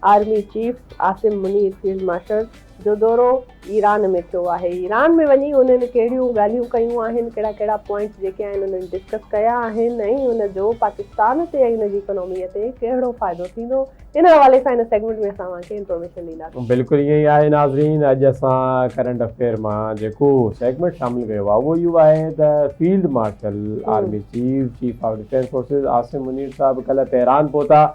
Army chief Asim Munir field marshal जो दौरो Iran में थियो आहे। ईरान में वञी उन्हनि कहिड़ियूं ॻाल्हियूं कयूं आहिनि, कहिड़ा कहिड़ा पॉइंट्स जेके आहिनि उन्हनि डिस्कस कया आहिनि ऐं उन जो पाकिस्तान ते ऐं उनजी इकोनॉमीअ ते कहिड़ो फ़ाइदो थींदो, इन हवाले सां इन सेगमेंट में असां तव्हांखे इंफॉर्मेशन ॾींदासीं। बिल्कुलु ईअं ई आहे नाज़रीन, अॼु असां करंट अफेयर मां जेको सेगमेंट शामिलु कयो आहे उहो इहो आहे त field marshal army chief of defence forces Asim Munir साहिबु कल्ह तेहरान पहुता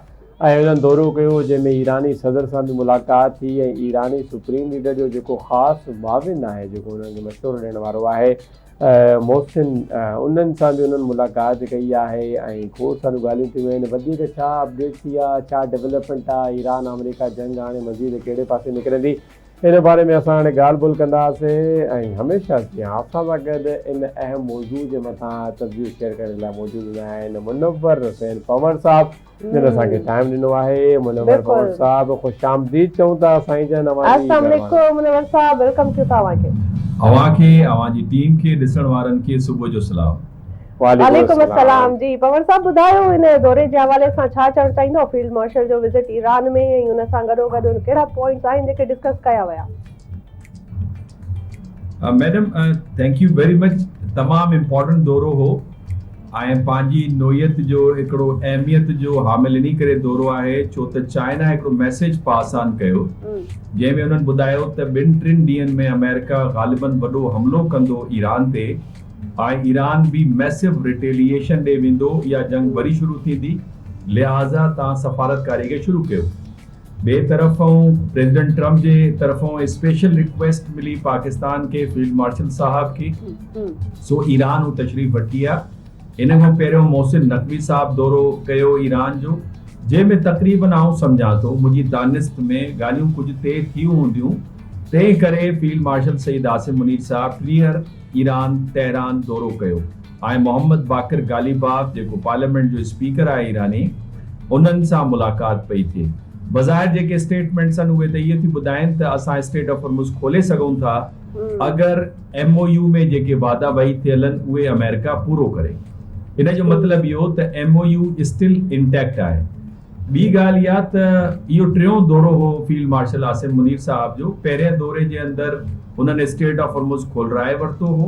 ऐं उन्हनि दौरो कयो जंहिंमें ईरानी सदर सां बि मुलाक़ात थी ऐं ईरानी सुप्रीम लीडर जो जेको ख़ासि मुआविन आहे, जेको उन्हनि खे मशवरो ॾियण वारो आहे मोहसिन, उन्हनि सां बि उन्हनि मुलाक़ात कई आहे ऐं खोड़ सारियूं ॻाल्हियूं थियूं आहिनि। वधीक छा अपडेट थी आहे, छा डेवलपमेंट आहे, ईरान अमेरिका जंग हाणे मज़ीद कहिड़े पासे निकिरंदी, इन बारे में असां हाणे ॻाल्हि ॿोल कंदासीं ऐं हमेशह जीअं असां सां गॾु इन अहम मौज़ू जे मथां तस्वीर शेयर करण लाइ मौजूदु आहिनि मुनव्वर हुसैन पंवर साहिबु, जिन असांखे टाइम ॾिनो आहे। मुनव्वर पंवर साहिबु ख़ुशि आमदीद चऊं था साईं जन। अस्सलाम वालेकुम मुनव्वर साहिबु, वेलकम टू तव्हांखे अवांजी टीम खे ॾिसण वारनि खे सुबुह जो सलाम। वालेकुम अस्सलाम जी। पंवर साहिबु ॿुधायो इन दौरे जे हवाले सां छा चवणु चाहींदो फील्ड मार्शल जो विज़िट ईरान में ऐं उन सां गॾोगॾु कहिड़ा पॉइंट्स आहिनि जेके डिस्कस कया विया? Madam thank U very much. तमामु इम्पोर्टेंट दौरो हो ऐं पंहिंजी नोयत जो हिकिड़ो अहमियत जो हामिल इन करे दौरो आहे छो त चाइना हिकिड़ो मैसेज पास ऑन कयो जंहिंमें उन्हनि ॿुधायो त 2-3 ॾींहंनि में अमेरिका ग़ालिबन वॾो हमलो कंदो ईरान ते ऐं ईरान बि मैसिव रिटेलिएशन ॾे वेंदो या जंग वरी शुरू थींदी, लिहाज़ा तव्हां सफ़ारतकारी खे शुरू कयो। ॿिए तरफ़ प्रेसिडेंट ट्रम्प जे तरफ़ों स्पेशल रिक्वेस्ट मिली पाकिस्तान के फील्ड मार्शल साहब की, सो ईरान हू तशरीफ़ वठी आहे। इन खां पहिरियों मोहसिन नकवी साहब दौरो कयो ईरान जो, जंहिंमें तक़रीबन आउं सम्झां थो मुंहिंजी दानिस्त में ॻाल्हियूं कुझु तेज़ थियूं हूंदियूं, तंहिं करे फील्ड मार्शल सईद आसिम मुनीर साहब टीहर ईरान तेहरान दौरो कयो ऐं मोहम्मद बाक़िर गालिबाफ जेको पार्लियामेंट जो स्पीकर आहे ईरानी, उन्हनि सां मुलाक़ात पई थिए। बज़ाहिर जेके स्टेटमेंट्स आहिनि उहे त इहे थी ॿुधाइनि त असां स्टेट ऑफ हॉर्मुज़ खोले सघूं था अगरि MOU में जेके वादा वही थियल आहिनि उहे अमेरिका पूरो करे। इन जो मतिलबु इहो त MOU स्टिल इंटैक्ट आहे। ॿी ॻाल्हि इहा त इहो टियों दौरो हो फील्ड मार्शल आसिम मुनीर साहब जो। पहिरें दौरे जे अंदरि उन्हनि स्टेट ऑफ हॉर्मुज़ खोलराए वरितो हो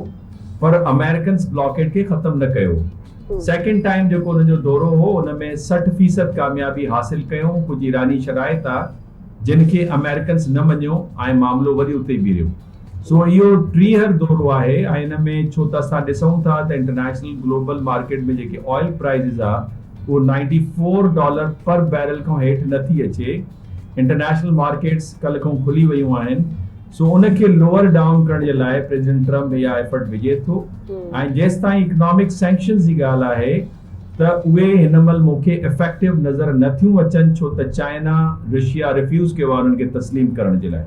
पर अमेरिकन्स ब्लॉकेट खे ख़तमु न कयो। सेकेंड टाइम जेको उन्हनि जो दौरो हो उन में 60% कामयाबी हासिल कयूं। कुझु ईरानी शराइत आहे जिन खे अमेरिकन्स न मञियो ऐं मामिलो वरी उते ई बीरियो। सो इहो टीहर दौरो आहे ऐं इन में छो त असां ॾिसूं था त इंटरनेशनल ग्लोबल मार्केट में जेके ऑयल प्राइसिस आहे उहो $94 पर बैरल खां हेठि नथी अचे। इंटरनेशनल मार्केट्स कल्ह खां खुली वियूं आहिनि, सो उनखे लोअर डाउन करण जे लाइ प्रेसिडेंट ट्रम्प इहा एफर्ट विझे थो ऐं जेसि ताईं इकोनॉमिक सैंक्शन्स जी ॻाल्हि आहे त उहे हिन महिल मूंखे इफेक्टिव नज़र नथियूं अचनि छो त चाइना रशिया रिफ्यूज़ कयो आहे उन्हनि खे तस्लीम करण जे लाइ।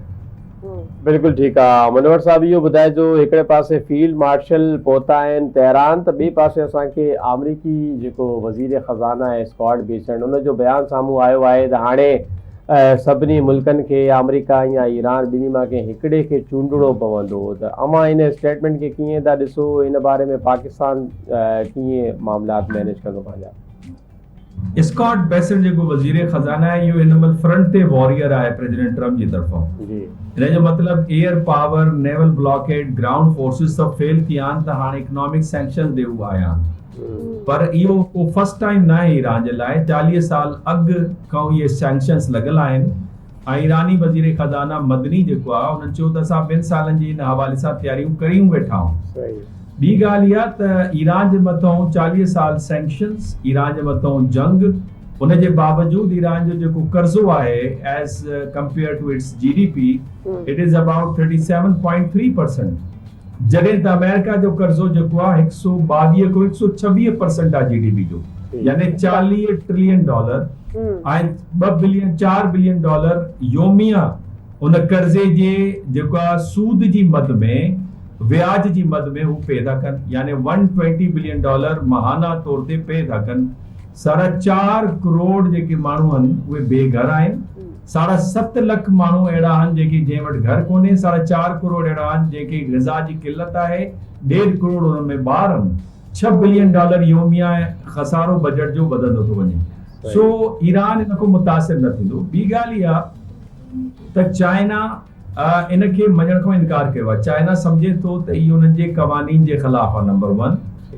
बिल्कुलु ठीकु आहे मुनव्वर साहिबु, इहो ॿुधाइजो हिकिड़े पासे फील्ड मार्शल पहुता आहिनि तेहरान त ॿिए पासे असांखे अमरीकी जेको वज़ीर ख़ज़ाना आहे स्कॉट बेसेंट, उनजो बयानु साम्हूं आयो आहे त हाणे सभिनी मुल्कनि खे अमेरिका या ईरान ॿिन्ही मां कंहिं हिकिड़े खे चूंडणो पवंदो। त अमां इन स्टेटमेंट खे कीअं था ॾिसो, इन बारे में पाकिस्तान कीअं मामलात मैनेज कंदो पंहिंजा? स्कॉट बेसेंट जेको वज़ीर ख़ज़ाना आहे इहो हिन महिल फ्रंट ते वॉरियर आहे प्रेसिडेंट ट्रम्प जी तरफ़ां। हिन जो मतिलबु air power, naval blockade, ground forces सभु फेल थी आहिनि त हाणे इकोनॉमिक सैंक्शन ते उहे आया आहिनि। पर इहो को फर्स्ट टाइम न आहे ईरान जे लाइ। 40 साल अॻु खां इहे सैंक्शन्स लॻल आहिनि ऐं ईरानी वज़ीर ख़ज़ाना मदनी जेको आहे उन्हनि चयो त असां 2 सालनि जी हिन हवाले सां तयारियूं करियूं वेठा आहियूं। ॿी ॻाल्हि इहा त ईरान जे मथां 40 साल सैंक्शन्स, ईरान जे मथां जंग, उन जे बावजूदि ईरान जो जेको कर्ज़ो आहे as compare to its GDP it is about 37.3%, जॾहिं त अमेरिका जो कर्ज़ो जेको आहे 122 खां 126% आहे GDP जो, यानी $40 ट्रिलियन ऐं $4 बिलियन योमिया उन कर्ज़े जे जेका सूद जी मद में, व्याज जी मद में हू पे था कनि, यानी $120 बिलियन महाना तौर ते पे था कनि। 4.5 करोड़ जेके माण्हू आहिनि उहे बेघर आहिनि। 7.5 लख माण्हू अहिड़ा आहिनि जेके जंहिं वटि घर कोन्हे। 4.5 करोड़ अहिड़ा आहिनि जंहिंखे ग़िज़ा जी किल्लत आहे। 1.5 करोड़ हुन में ॿार आहिनि। $6 बिलियन योमिया खसारो बजट जो वधंदो थो वञे। सो ईरान इन को मुतासिर न थींदो। ॿी ॻाल्हि इहा त चाइना इन खे मञण खां इनकार कयो आहे। चाइना सम्झे थो त इहो उन्हनि जे क़वानीन जे ख़िलाफ़ आहे, नंबर 1।